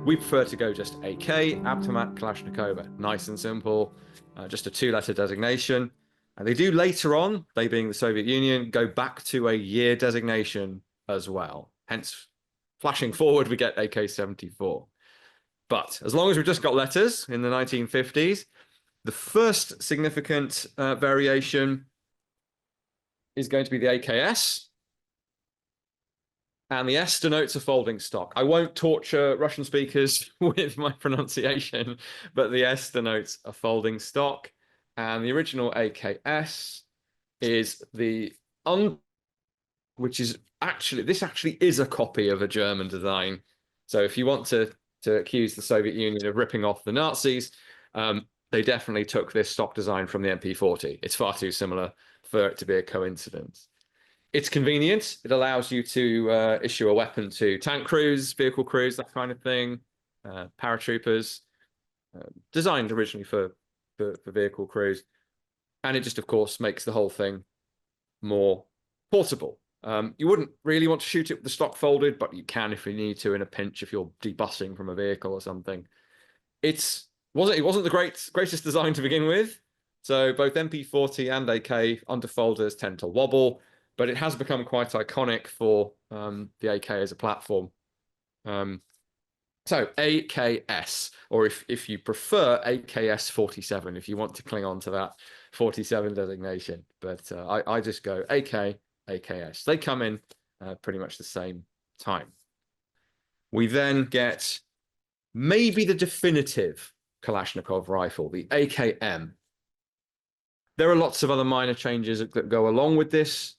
We prefer to go just AK, Automat, Kalashnikova. Nice and simple, just a two-letter designation. And they do later on, they being the Soviet Union, go back to a year designation as well. Hence, flashing forward, we get AK-74. But as long as we've just got letters in the 1950s, the first significant variation is going to be the AKS. And the S denotes a folding stock. I won't torture Russian speakers with my pronunciation, but the S denotes a folding stock. And the original AKS is the which is actually, this actually is a copy of a German design. So if you want to accuse the Soviet Union of ripping off the Nazis, they definitely took this stock design from the MP40. It's far too similar for it to be a coincidence. It's convenient. It allows you to issue a weapon to tank crews, vehicle crews, that kind of thing, paratroopers, designed originally for vehicle crews. And it just, of course, makes the whole thing more portable. You wouldn't really want to shoot it with the stock folded, but you can if you need to in a pinch, if you're debussing from a vehicle or something. It wasn't the greatest design to begin with. So both MP40 and AK underfolders tend to wobble, but it has become quite iconic for the AK as a platform. So AKS, or if you prefer, AKS-47, if you want to cling on to that 47 designation. But I just go AK, AKS. They come in pretty much the same time. We then get maybe the definitive Kalashnikov rifle, the AKM. There are lots of other minor changes that go along with this.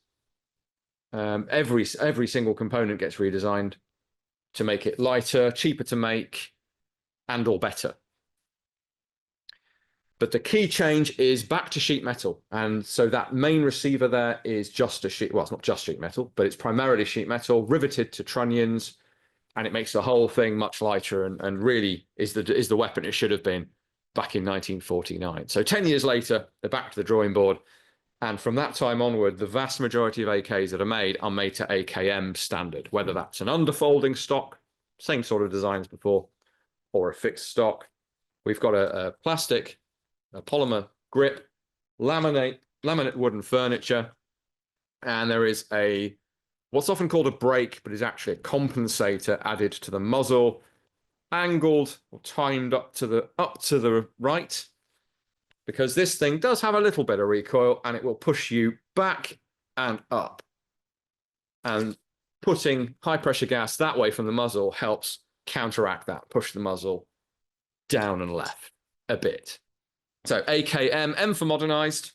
Every single component gets redesigned to make it lighter, cheaper to make, and or better. But the key change is back to sheet metal. And so that main receiver there is just a sheet, well, it's not just sheet metal, but it's primarily sheet metal, riveted to trunnions, and it makes the whole thing much lighter and really is the weapon it should have been back in 1949. So 10 years later, they're back to the drawing board. And from that time onward, the vast majority of AKs that are made to AKM standard, whether that's an underfolding stock, same sort of designs before, or a fixed stock. We've got a plastic, a polymer grip, laminate wooden furniture, and there is what's often called a brake, but is actually a compensator added to the muzzle, angled or timed up to the right, because this thing does have a little bit of recoil and it will push you back and up. And putting high pressure gas that way from the muzzle helps counteract that, push the muzzle down and left a bit. So AKM, M for modernized,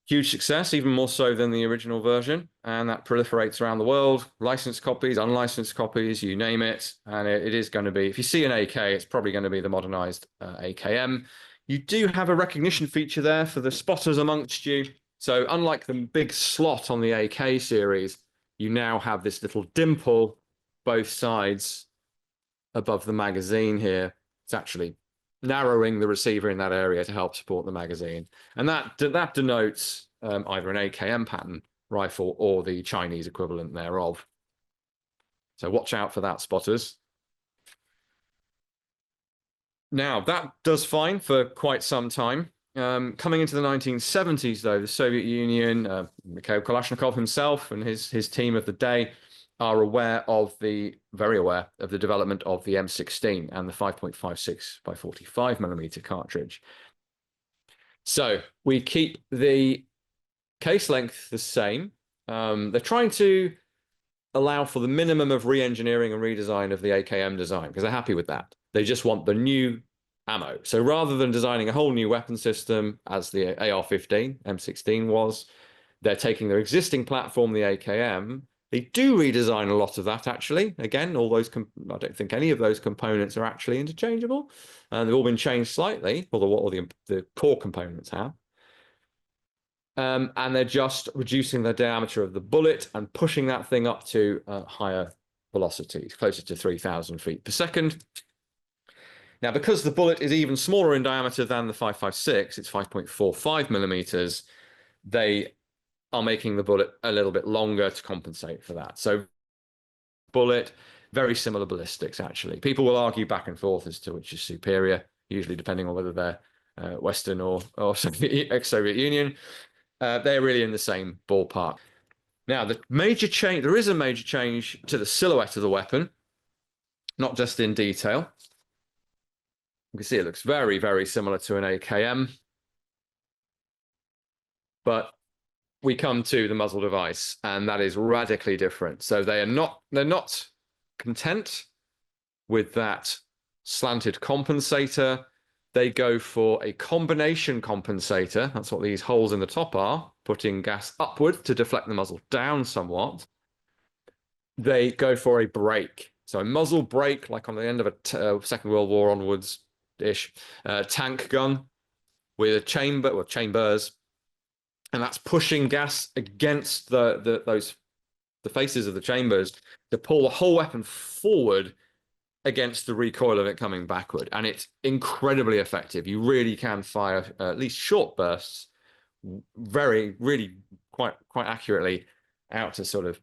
huge success, even more so than the original version. And that proliferates around the world, licensed copies, unlicensed copies, you name it. And it is going to be, if you see an AK, it's probably going to be the modernized AKM. You do have a recognition feature there for the spotters amongst you. So unlike the big slot on the AK series, you now have this little dimple both sides above the magazine here. It's actually narrowing the receiver in that area to help support the magazine. And that denotes either an AKM pattern rifle or the Chinese equivalent thereof. So watch out for that, spotters. Now, that does fine for quite some time. Coming into the 1970s, though, the Soviet Union, Mikhail Kalashnikov himself and his team of the day are very aware of the development of the M16 and the 5.56 by 45 millimeter cartridge. So we keep the case length the same. They're trying to allow for the minimum of re-engineering and redesign of the AKM design because they're happy with that. They just want the new ammo. So rather than designing a whole new weapon system as the AR-15, M16 was, they're taking their existing platform, the AKM. They do redesign a lot of that, actually. Again, I don't think any of those components are actually interchangeable. They've all been changed slightly, although the core components have. And they're just reducing the diameter of the bullet and pushing that thing up to higher velocities, closer to 3,000 feet per second. Now, because the bullet is even smaller in diameter than the 5.56, it's 5.45 millimeters, they are making the bullet a little bit longer to compensate for that. So bullet, Very similar ballistics, actually. People will argue back and forth as to which is superior, usually depending on whether they're Western or ex-Soviet Union. They're really in the same ballpark. Now, the major change, there is a major change to the silhouette of the weapon, not just in detail. You can see it looks very, very similar to an AKM. But we come to the muzzle device, and that is radically different. So they're not content with that slanted compensator. They go for a combination compensator. That's what these holes in the top are, putting gas upward to deflect the muzzle down somewhat. They go for a brake. So a muzzle brake, like on the end of a Second World War onwards-ish tank gun with a chamber, or chambers, and that's pushing gas against the faces of the chambers to pull the whole weapon forward against the recoil of it coming backward. And it's incredibly effective. You really can fire at least short bursts really quite accurately out to sort of,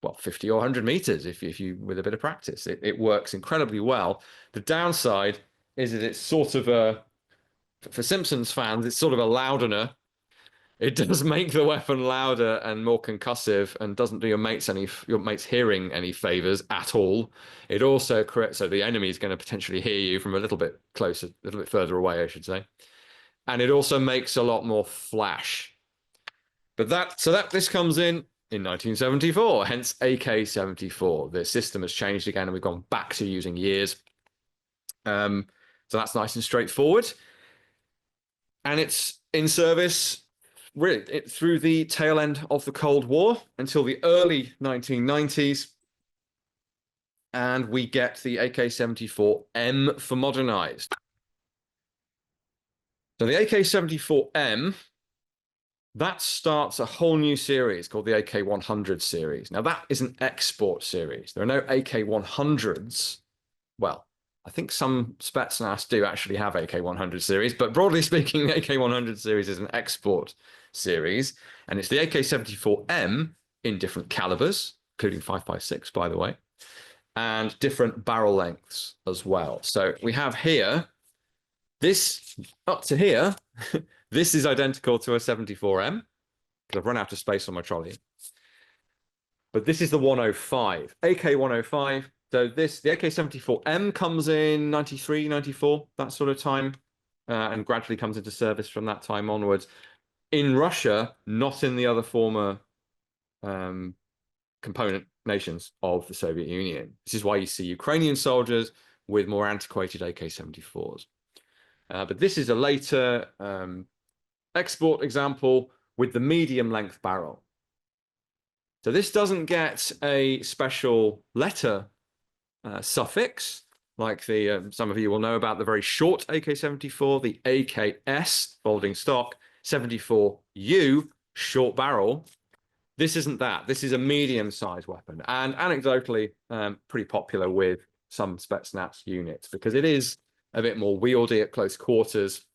well, 50 or 100 meters if you with a bit of practice. It works incredibly well. The downside is that it's sort of for Simpsons fans, it's sort of a loudener. It does make the weapon louder and more concussive, and doesn't do your mates hearing any favors at all. It also creates, so the enemy is going to potentially hear you from a little bit closer, a little bit further away, I should say. And it also makes a lot more flash. But this comes in 1974, hence AK-74. The system has changed again, and we've gone back to using years. So that's nice and straightforward. And it's in service really through the tail end of the Cold War until the early 1990s. And we get the AK-74M for modernized. So the AK-74M, that starts a whole new series called the AK-100 series. Now, that is an export series. There are no AK-100s. Well, I think some Spetsnaz do actually have AK-100 series, but broadly speaking, the AK-100 series is an export series, and it's the AK-74M in different calibers, including 5.56, by the way, and different barrel lengths as well. So we have here, this up to here, this is identical to a 74M, because I've run out of space on my trolley. But this is the 105, AK-105. So the AK-74M comes in 93, 94, that sort of time, and gradually comes into service from that time onwards. In Russia, not in the other former component nations of the Soviet Union. This is why you see Ukrainian soldiers with more antiquated AK-74s. But this is a later export example with the medium length barrel. So this doesn't get a special letter suffix, like the some of you will know about the very short AK-74, the AKS, folding stock, 74U, short barrel. This isn't that. This is a medium-sized weapon, and anecdotally pretty popular with some Spetsnaz units because it is a bit more wieldy at close quarters,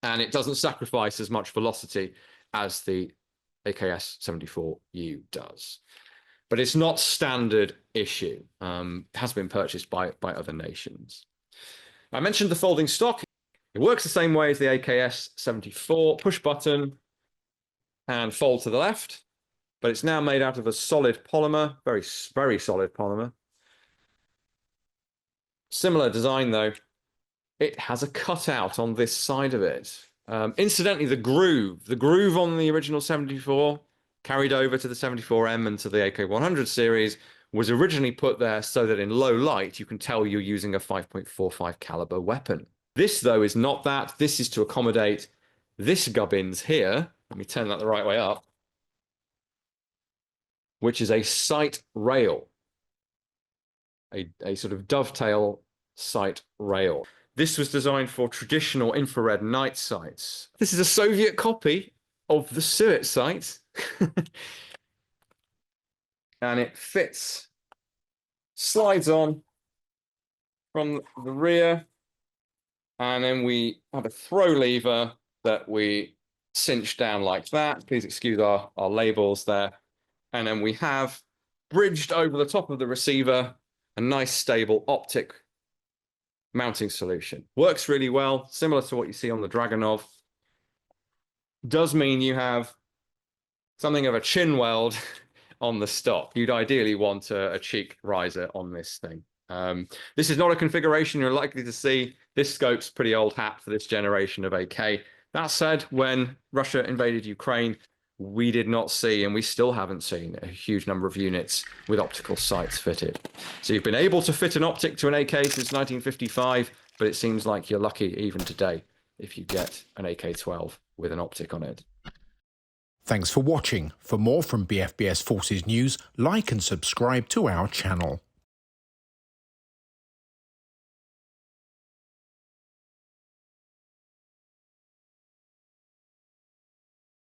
and it doesn't sacrifice as much velocity as the AKS-74U does. But it's not standard issue. It has been purchased by other nations. I mentioned the folding stock. It works the same way as the AKS-74, push button and fold to the left, but it's now made out of a solid polymer, very, very solid polymer. Similar design though. It has a cutout on this side of it. Incidentally, the groove on the original 74 carried over to the 74M and to the AK-100 series was originally put there so that in low light you can tell you're using a 5.45 caliber weapon. This though is not that. This is to accommodate this gubbins here. Let me turn that the right way up, which is a sight rail, a sort of dovetail sight rail. This was designed for traditional infrared night sights. This is a Soviet copy of the Suet sight. And it fits, slides on from the rear, and then we have a throw lever that we cinch down like that. Please excuse our labels there. And then we have bridged over the top of the receiver, a nice stable optic mounting solution. Works really well, similar to what you see on the Dragunov. Does mean you have something of a chin weld on the stock. You'd ideally want a cheek riser on this thing. This is not a configuration you're likely to see. This scope's pretty old hat for this generation of AK. That said, when Russia invaded Ukraine, we did not see, and we still haven't seen, a huge number of units with optical sights fitted. So you've been able to fit an optic to an AK since 1955, but it seems like you're lucky even today if you get an AK-12 with an optic on it. Thanks for watching. For more from BFBS Forces News, like and subscribe to our channel.